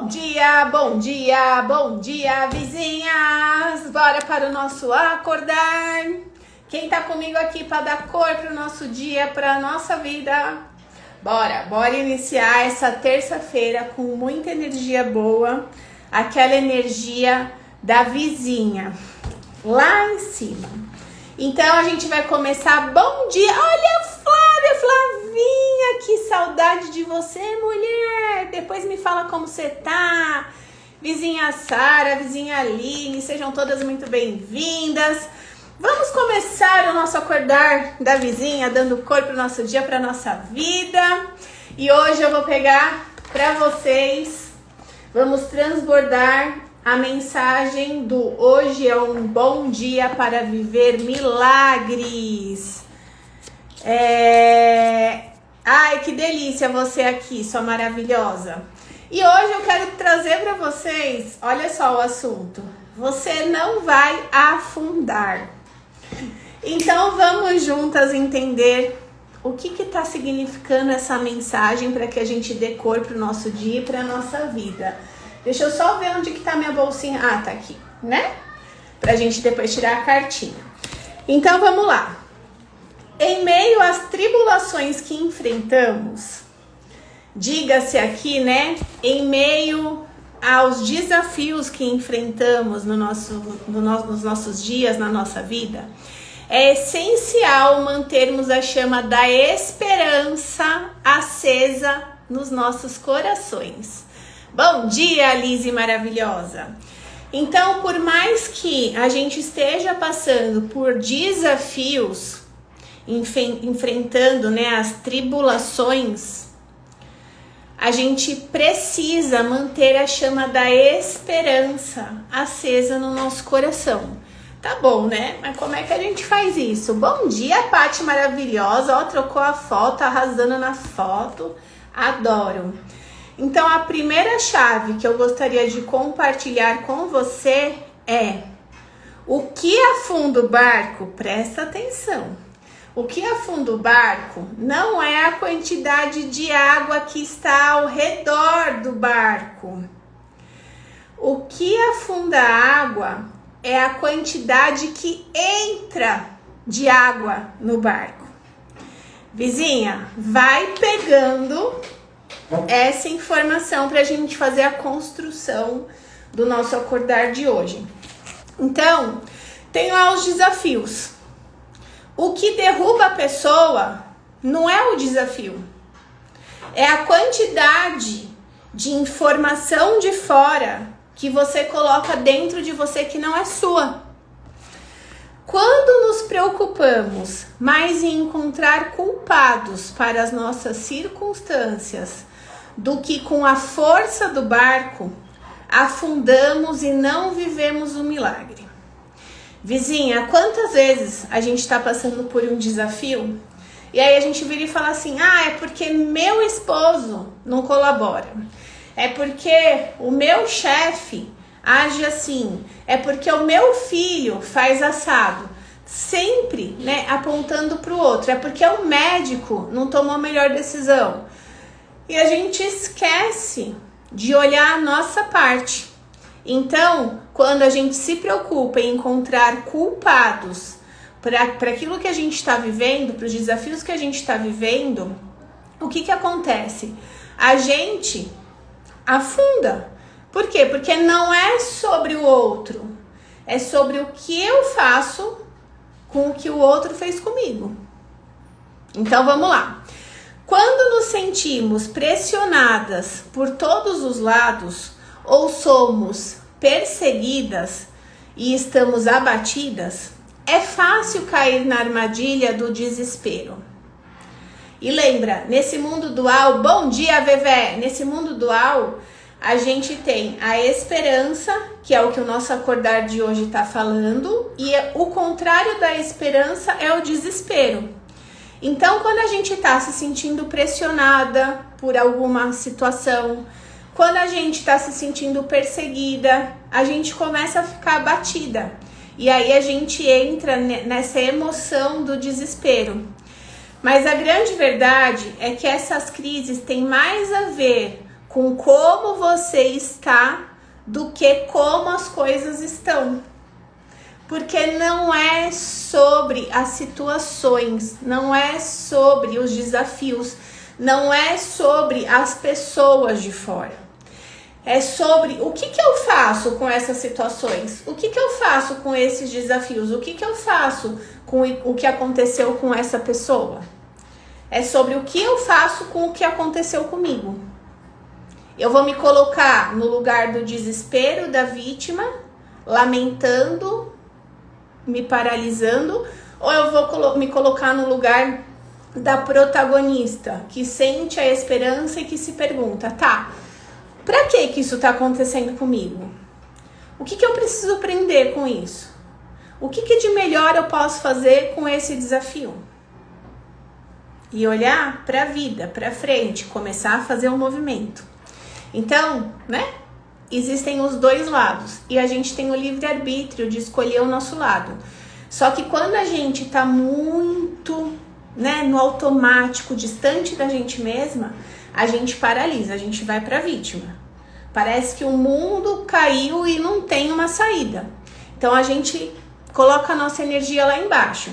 Bom dia, bom dia, vizinhas! Bora para o nosso acordar. Quem tá comigo aqui para dar cor para o nosso dia, para a nossa vida? Bora iniciar essa terça-feira com muita energia boa, aquela energia da vizinha lá em cima. Então a gente vai começar. Bom dia! Olha, Flavinha, que saudade de você, mulher! Depois me fala como você tá. Vizinha Sara, vizinha Aline, sejam todas muito bem-vindas. Vamos começar o nosso acordar da vizinha, dando cor para o nosso dia, para a nossa vida. E hoje eu vou pegar para vocês, vamos transbordar a mensagem do hoje é um bom dia para viver milagres. Ai, que delícia você aqui, sua maravilhosa. E hoje eu quero trazer para vocês, olha só o assunto. Você não vai afundar. Então vamos juntas entender o que está significando essa mensagem para que a gente dê cor para o nosso dia e para a nossa vida. Deixa eu só ver onde que tá minha bolsinha. Ah, tá aqui, né? Pra gente depois tirar a cartinha. Então, vamos lá. Em meio às tribulações que enfrentamos, diga-se aqui, né? Em meio aos desafios que enfrentamos nos nossos dias, na nossa vida, é essencial mantermos a chama da esperança acesa nos nossos corações. Bom dia, Alice maravilhosa! Então, por mais que a gente esteja passando por desafios, enfrentando, né, as tribulações, a gente precisa manter a chama da esperança acesa no nosso coração. Tá bom, né? Mas como é que a gente faz isso? Bom dia, Paty maravilhosa! Ó, trocou a foto, arrasando na foto. Adoro! Então, a primeira chave que eu gostaria de compartilhar com você é: o que afunda o barco, presta atenção, o que afunda o barco não é a quantidade de água que está ao redor do barco. O que afunda a água é a quantidade que entra de água no barco. Vizinha, vai pegando essa informação para a gente fazer a construção do nosso acordar de hoje. Então, tem lá os desafios. O que derruba a pessoa não é o desafio, é a quantidade de informação de fora que você coloca dentro de você que não é sua. Quando nos preocupamos mais em encontrar culpados para as nossas circunstâncias do que com a força do barco, afundamos e não vivemos o milagre. Vizinha, quantas vezes a gente está passando por um desafio e aí a gente vira e fala assim: é porque meu esposo não colabora, é porque o meu chefe age assim, é porque o meu filho faz assado, sempre, né, apontando para o outro, é porque o médico não tomou a melhor decisão. E a gente esquece de olhar a nossa parte. Então, quando a gente se preocupa em encontrar culpados para aquilo que a gente está vivendo, para os desafios que a gente está vivendo, o que acontece? A gente afunda. Por quê? Porque não é sobre o outro, é sobre o que eu faço com o que o outro fez comigo. Então vamos lá. Quando nos sentimos pressionadas por todos os lados ou somos perseguidas e estamos abatidas, é fácil cair na armadilha do desespero. E lembra, nesse mundo dual, bom dia, Vevé, nesse mundo dual, a gente tem a esperança, que é o que o nosso acordar de hoje está falando, e o contrário da esperança é o desespero. Então, quando a gente está se sentindo pressionada por alguma situação, quando a gente está se sentindo perseguida, a gente começa a ficar abatida. E aí a gente entra nessa emoção do desespero. Mas a grande verdade é que essas crises têm mais a ver com como você está do que como as coisas estão. Porque não é sobre as situações, não é sobre os desafios, não é sobre as pessoas de fora. É sobre o que eu faço com essas situações, o que eu faço com esses desafios, o que eu faço com o que aconteceu com essa pessoa. É sobre o que eu faço com o que aconteceu comigo. Eu vou me colocar no lugar do desespero da vítima, lamentando, me paralisando, ou eu vou me colocar no lugar da protagonista, que sente a esperança e que se pergunta, tá, pra que isso tá acontecendo comigo? O que eu preciso aprender com isso? O que de melhor eu posso fazer com esse desafio? E olhar pra vida, pra frente, começar a fazer um movimento. Então, né? Existem os dois lados e a gente tem o livre-arbítrio de escolher o nosso lado. Só que quando a gente tá muito, né, no automático, distante da gente mesma, a gente paralisa, a gente vai pra vítima. Parece que o mundo caiu e não tem uma saída. Então a gente coloca a nossa energia lá embaixo.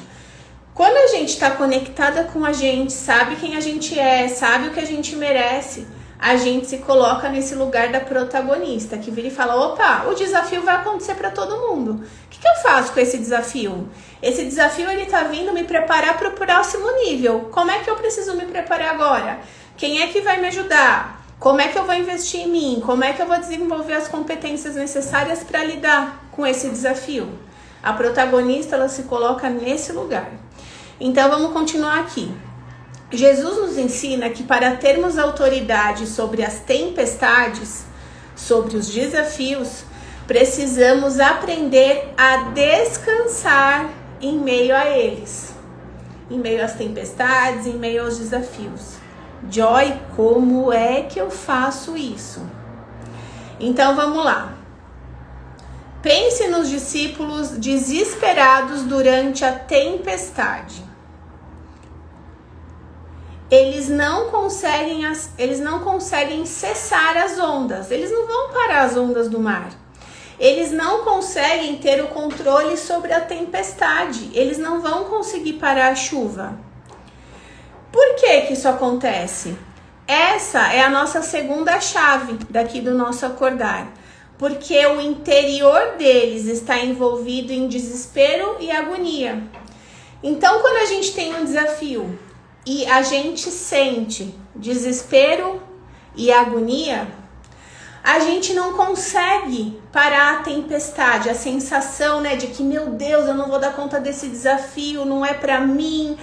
Quando a gente tá conectada com a gente, sabe quem a gente é, sabe o que a gente merece, a gente se coloca nesse lugar da protagonista, que vira e fala, opa, o desafio vai acontecer para todo mundo. O que eu faço com esse desafio? Esse desafio, ele tá vindo me preparar para o próximo nível. Como é que eu preciso me preparar agora? Quem é que vai me ajudar? Como é que eu vou investir em mim? Como é que eu vou desenvolver as competências necessárias para lidar com esse desafio? A protagonista, ela se coloca nesse lugar. Então, vamos continuar aqui. Jesus nos ensina que para termos autoridade sobre as tempestades, sobre os desafios, precisamos aprender a descansar em meio a eles, em meio às tempestades, em meio aos desafios. Joy, como é que eu faço isso? Então vamos lá. Pense nos discípulos desesperados durante a tempestade. Eles não conseguem cessar as ondas. Eles não vão parar as ondas do mar. Eles não conseguem ter o controle sobre a tempestade. Eles não vão conseguir parar a chuva. Por que isso acontece? Essa é a nossa segunda chave daqui do nosso acordar. Porque o interior deles está envolvido em desespero e agonia. Então, quando a gente tem um desafio e a gente sente desespero e agonia, a gente não consegue parar a tempestade, a sensação, né, de que, meu Deus, eu não vou dar conta desse desafio, não é pra mim,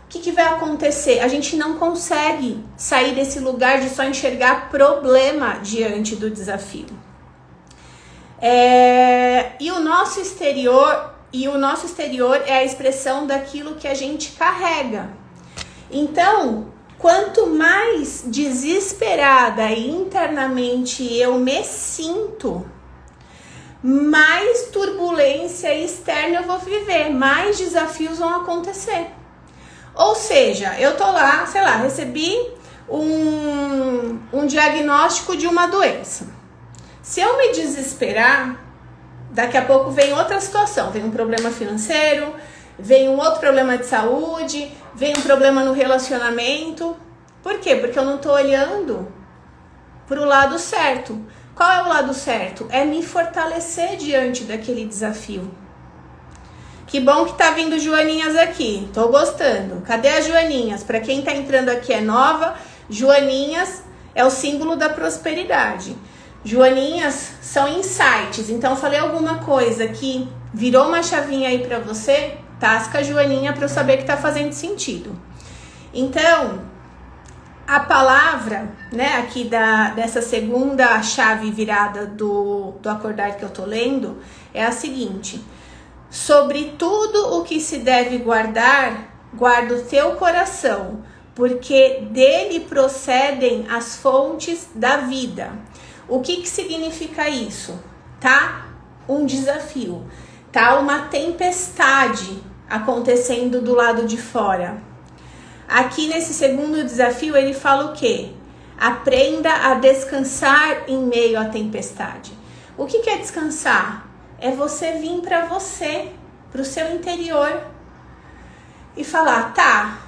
o que vai acontecer? A gente não consegue sair desse lugar de só enxergar problema diante do desafio. E o nosso exterior é a expressão daquilo que a gente carrega. Então, quanto mais desesperada e internamente eu me sinto, mais turbulência externa eu vou viver, mais desafios vão acontecer. Ou seja, eu tô lá, sei lá, recebi um diagnóstico de uma doença. Se eu me desesperar, daqui a pouco vem outra situação, vem um problema financeiro, vem um outro problema de saúde, vem um problema no relacionamento. Por quê? Porque eu não tô olhando pro lado certo. Qual é o lado certo? É me fortalecer diante daquele desafio. Que bom que tá vindo Joaninhas aqui, tô gostando. Cadê as Joaninhas? Para quem tá entrando aqui é nova, Joaninhas é o símbolo da prosperidade. Joaninhas são insights, então falei alguma coisa que virou uma chavinha aí pra você, tasca a Joaninha pra eu saber que tá fazendo sentido. Então, a palavra, né, aqui dessa segunda chave virada do acordar que eu tô lendo, é a seguinte: sobre tudo o que se deve guardar, guarda o teu coração, porque dele procedem as fontes da vida. O que significa isso? Tá um desafio, tá uma tempestade acontecendo do lado de fora. Aqui nesse segundo desafio ele fala o quê? Aprenda a descansar em meio à tempestade. O que é descansar? É você vir para você, para o seu interior e falar, tá,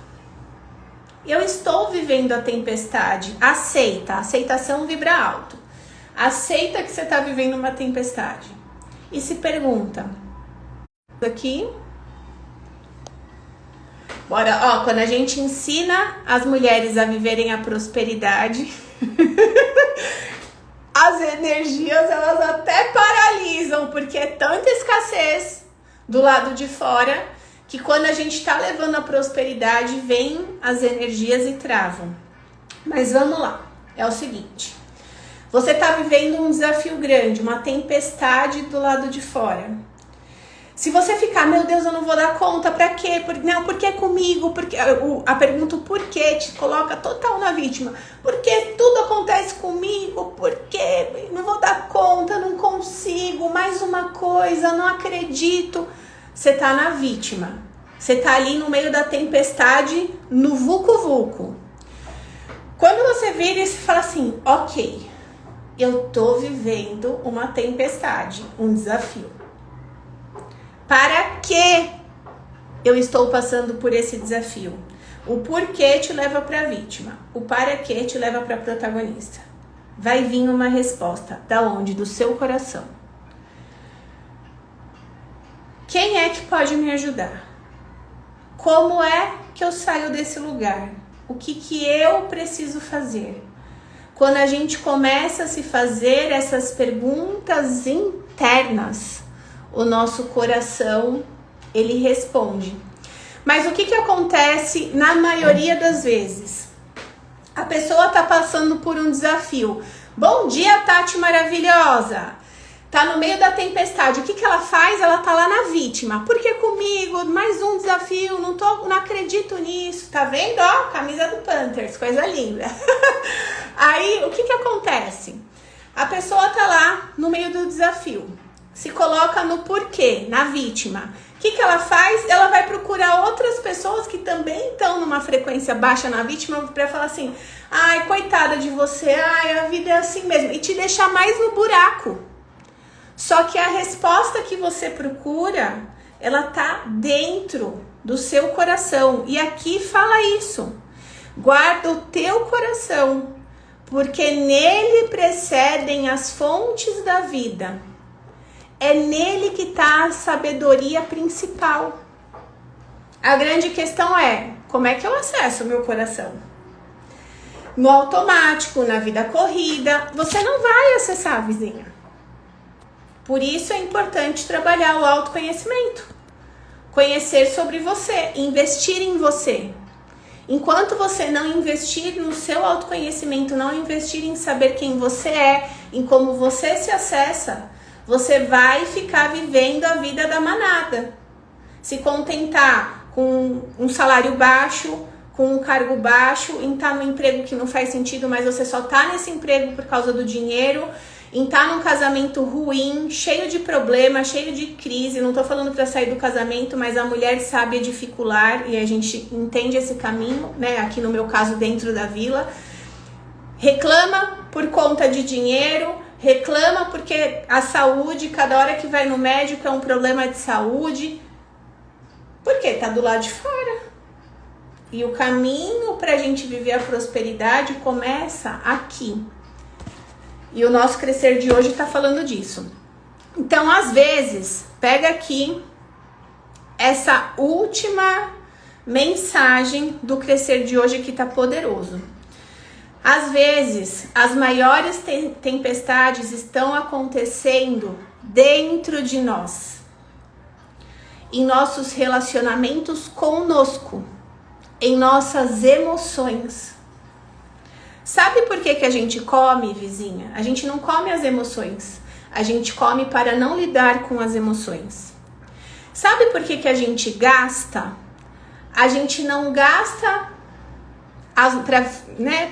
eu estou vivendo a tempestade. Aceita, a aceitação vibra alto. Aceita que você está vivendo uma tempestade. E se pergunta, aqui, bora, ó, quando a gente ensina as mulheres a viverem a prosperidade, as energias, elas até paralisam, porque é tanta escassez do lado de fora, que quando a gente tá levando a prosperidade, vem as energias e travam. Mas vamos lá, é o seguinte, você tá vivendo um desafio grande, uma tempestade do lado de fora. Se você ficar, meu Deus, eu não vou dar conta, pra quê? Não, por que comigo? Porque a pergunta o porquê te coloca total na vítima. Por que tudo acontece comigo? Por quê? Não vou dar conta, não consigo, mais uma coisa, não acredito. Você tá na vítima. Você tá ali no meio da tempestade, no vucu-vucu. Quando você vira e você fala assim, ok, eu tô vivendo uma tempestade, um desafio. Para que eu estou passando por esse desafio? O porquê te leva para a vítima. O para que te leva para a protagonista. Vai vir uma resposta. Da onde? Do seu coração. Quem é que pode me ajudar? Como é que eu saio desse lugar? O que eu preciso fazer? Quando a gente começa a se fazer essas perguntas internas, o nosso coração, ele responde. Mas o que acontece na maioria das vezes? A pessoa tá passando por um desafio. Bom dia, Tati maravilhosa! Tá no meio da tempestade. O que ela faz? Ela tá lá na vítima. Por que comigo? Mais um desafio, não acredito nisso. Tá vendo? Ó, camisa do Panthers, coisa linda. Aí, o que acontece? A pessoa tá lá no meio do desafio. Se coloca no porquê, na vítima. O que ela faz? Ela vai procurar outras pessoas que também estão numa frequência baixa na vítima para falar assim, ai, coitada de você, ai, a vida é assim mesmo. E te deixar mais no buraco. Só que a resposta que você procura, ela tá dentro do seu coração. E aqui fala isso. Guarda o teu coração, porque nele precedem as fontes da vida. É nele que está a sabedoria principal. A grande questão é, como é que eu acesso o meu coração? No automático, na vida corrida, você não vai acessar, vizinha. Por isso é importante trabalhar o autoconhecimento. Conhecer sobre você, investir em você. Enquanto você não investir no seu autoconhecimento, não investir em saber quem você é, em como você se acessa, você vai ficar vivendo a vida da manada. Se contentar com um salário baixo, com um cargo baixo, em estar num emprego que não faz sentido, mas você só tá nesse emprego por causa do dinheiro, em estar num casamento ruim, cheio de problema, cheio de crise. Não tô falando para sair do casamento, mas a mulher sabe dificular e a gente entende esse caminho, né? Aqui no meu caso, dentro da vila. Reclama por conta de dinheiro, reclama porque a saúde, cada hora que vai no médico é um problema de saúde. Por quê? Tá do lado de fora. E o caminho pra gente viver a prosperidade começa aqui. E o nosso crescer de hoje tá falando disso. Então, às vezes, pega aqui essa última mensagem do crescer de hoje que tá poderoso. Às vezes, as maiores tempestades estão acontecendo dentro de nós, em nossos relacionamentos conosco, em nossas emoções. Sabe por que a gente come, vizinha? A gente não come as emoções, a gente come para não lidar com as emoções. Sabe por que a gente gasta? A gente não gasta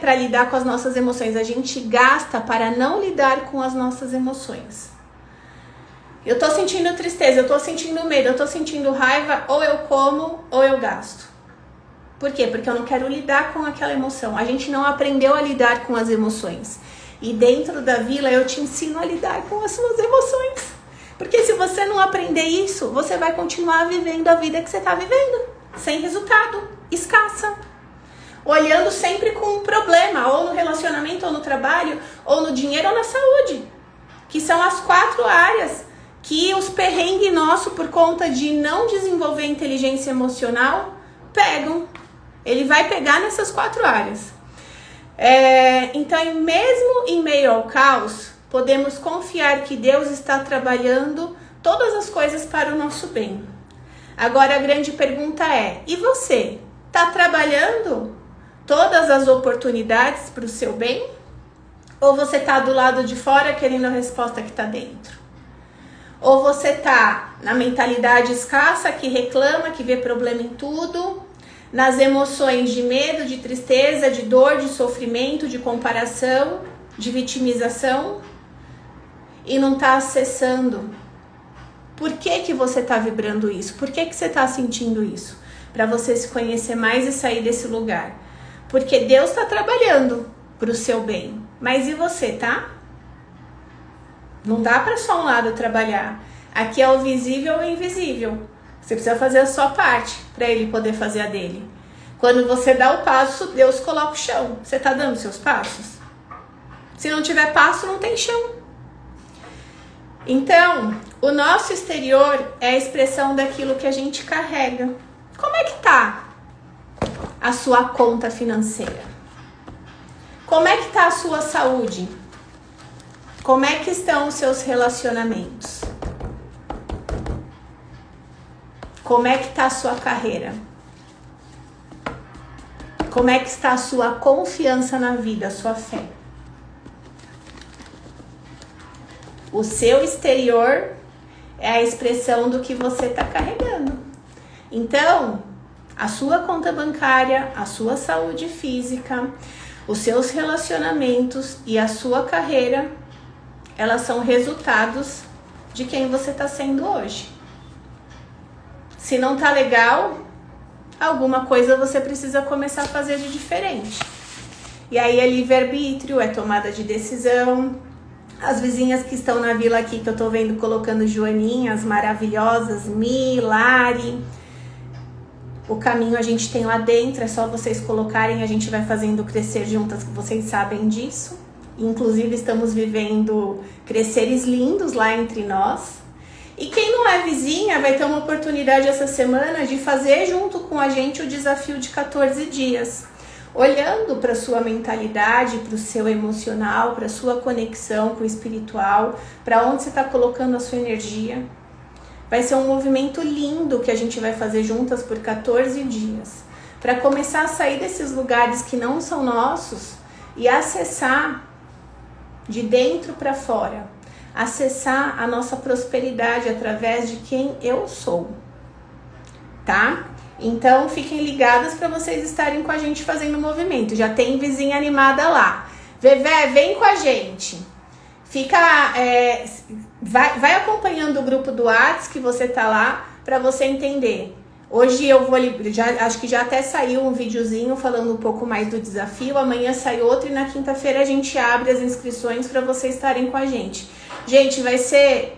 para lidar com as nossas emoções, a gente gasta para não lidar com as nossas emoções. Eu tô sentindo tristeza, eu tô sentindo medo, eu tô sentindo raiva, ou eu como ou eu gasto. Por quê? Porque eu não quero lidar com aquela emoção. A gente não aprendeu a lidar com as emoções. E dentro da vila eu te ensino a lidar com as suas emoções. Porque se você não aprender isso, você vai continuar vivendo a vida que você está vivendo. Sem resultado, escassa. Olhando sempre com um problema, ou no relacionamento, ou no trabalho, ou no dinheiro, ou na saúde. Que são as 4 áreas que os perrengues nossos, por conta de não desenvolver inteligência emocional, pegam. Ele vai pegar nessas 4 áreas. Então, mesmo em meio ao caos, podemos confiar que Deus está trabalhando todas as coisas para o nosso bem. Agora, a grande pergunta é, e você? Está trabalhando todas as oportunidades para o seu bem? Ou você está do lado de fora querendo a resposta que está dentro? Ou você está na mentalidade escassa, que reclama, que vê problema em tudo, nas emoções de medo, de tristeza, de dor, de sofrimento, de comparação, de vitimização, e não está acessando? Por que você está vibrando isso? Por que você está sentindo isso? Para você se conhecer mais e sair desse lugar. Porque Deus está trabalhando para o seu bem. Mas e você, tá? Não dá para só um lado trabalhar. Aqui é o visível ou o invisível. Você precisa fazer a sua parte para ele poder fazer a dele. Quando você dá o passo, Deus coloca o chão. Você está dando seus passos? Se não tiver passo, não tem chão. Então, o nosso exterior é a expressão daquilo que a gente carrega. Como é que tá a sua conta financeira? Como é que tá a sua saúde? Como é que estão os seus relacionamentos? Como é que tá a sua carreira? Como é que está a sua confiança na vida, a sua fé? O seu exterior é a expressão do que você está carregando. Então, a sua conta bancária, a sua saúde física, os seus relacionamentos e a sua carreira, elas são resultados de quem você está sendo hoje. Se não tá legal, alguma coisa você precisa começar a fazer de diferente. E aí é livre-arbítrio, é tomada de decisão. As vizinhas que estão na vila aqui, que eu tô vendo colocando joaninhas maravilhosas, Lari. O caminho a gente tem lá dentro, é só vocês colocarem, a gente vai fazendo crescer juntas, que vocês sabem disso. Inclusive estamos vivendo cresceres lindos lá entre nós. E quem não é vizinha vai ter uma oportunidade essa semana de fazer junto com a gente o desafio de 14 dias. Olhando para a sua mentalidade, para o seu emocional, para a sua conexão com o espiritual, para onde você está colocando a sua energia. Vai ser um movimento lindo que a gente vai fazer juntas por 14 dias. Para começar a sair desses lugares que não são nossos e acessar de dentro para fora. Acessar a nossa prosperidade através de quem eu sou. Tá? Então, fiquem ligadas para vocês estarem com a gente fazendo o movimento. Já tem vizinha animada lá. Vevé, vem com a gente. Vai acompanhando o grupo do WhatsApp que você tá lá para você entender. Hoje eu vou, acho que já até saiu um videozinho falando um pouco mais do desafio. Amanhã sai outro e na quinta-feira a gente abre as inscrições para vocês estarem com a gente. Gente, vai ser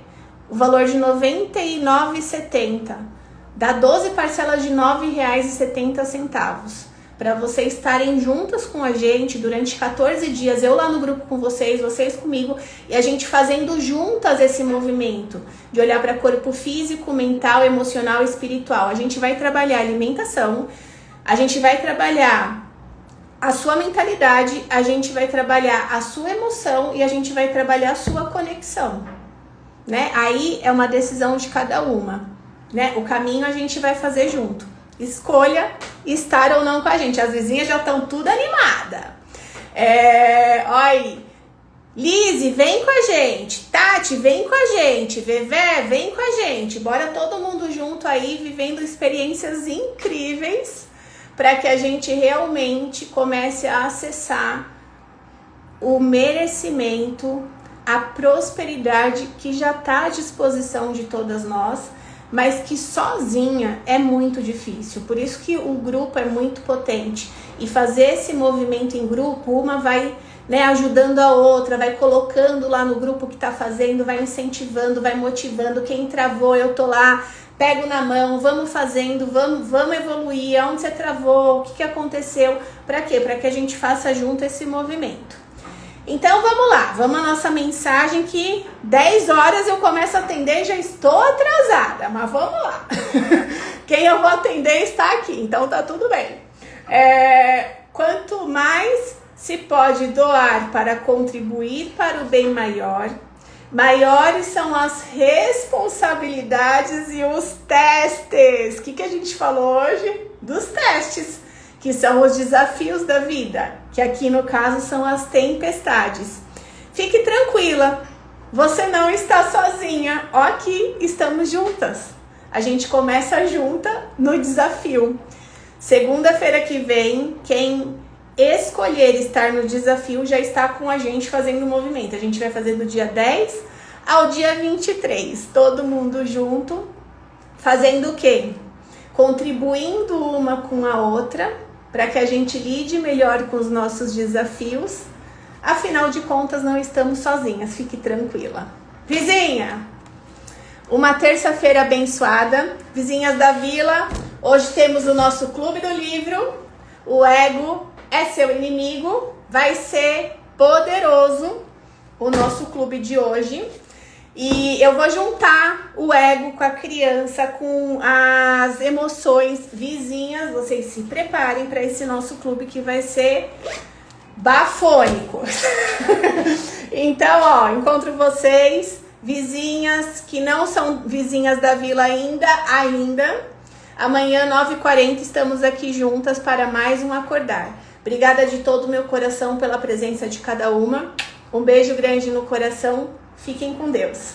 o valor de R$ 99,70. Dá 12 parcelas de R$ 9,70 para vocês estarem juntas com a gente durante 14 dias, eu lá no grupo com vocês comigo, e a gente fazendo juntas esse movimento de olhar para corpo físico, mental, emocional e espiritual. A gente vai trabalhar alimentação, a gente vai trabalhar a sua mentalidade, a gente vai trabalhar a sua emoção e a gente vai trabalhar a sua conexão, né? Aí é uma decisão de cada uma. Né? O caminho a gente vai fazer junto. Escolha estar ou não com a gente. As vizinhas já estão tudo animadas. Oi, Lise, vem com a gente. Tati, vem com a gente. Vevé, vem com a gente. Bora todo mundo junto aí, vivendo experiências incríveis, para que a gente realmente comece a acessar o merecimento, a prosperidade que já está à disposição de todas nós, mas que sozinha é muito difícil. Por isso que o grupo é muito potente. E fazer esse movimento em grupo, uma vai, né, ajudando a outra, vai colocando lá no grupo que tá fazendo, vai incentivando, vai motivando. Quem travou, eu tô lá, pego na mão, vamos fazendo, vamos evoluir. Aonde você travou? O que aconteceu? Para quê? Para que a gente faça junto esse movimento. Então vamos lá, vamos à nossa mensagem, que 10 horas eu começo a atender e já estou atrasada, mas vamos lá. Quem eu vou atender está aqui, então tá tudo bem. Quanto mais se pode doar para contribuir para o bem maior, maiores são as responsabilidades e os testes. O que a gente falou hoje? Dos testes, que são os desafios da vida, que aqui no caso são as tempestades. Fique tranquila, você não está sozinha, ó, aqui estamos juntas. A gente começa junta no desafio. Segunda-feira que vem, quem escolher estar no desafio já está com a gente fazendo o movimento. A gente vai fazer do dia 10 ao dia 23, todo mundo junto, fazendo o quê? Contribuindo uma com a outra, para que a gente lide melhor com os nossos desafios. Afinal de contas, não estamos sozinhas, fique tranquila. Vizinha, uma terça-feira abençoada. Vizinhas da Vila, hoje temos o nosso Clube do Livro. O ego é seu inimigo. Vai ser poderoso o nosso clube de hoje. E eu vou juntar o ego com a criança, com as emoções. Vizinhas, vocês se preparem para esse nosso clube que vai ser bafônico. Então, ó, encontro vocês, vizinhas que não são vizinhas da Vila ainda. Amanhã, 9h40, estamos aqui juntas para mais um Acordar. Obrigada de todo o meu coração pela presença de cada uma. Um beijo grande no coração. Fiquem com Deus.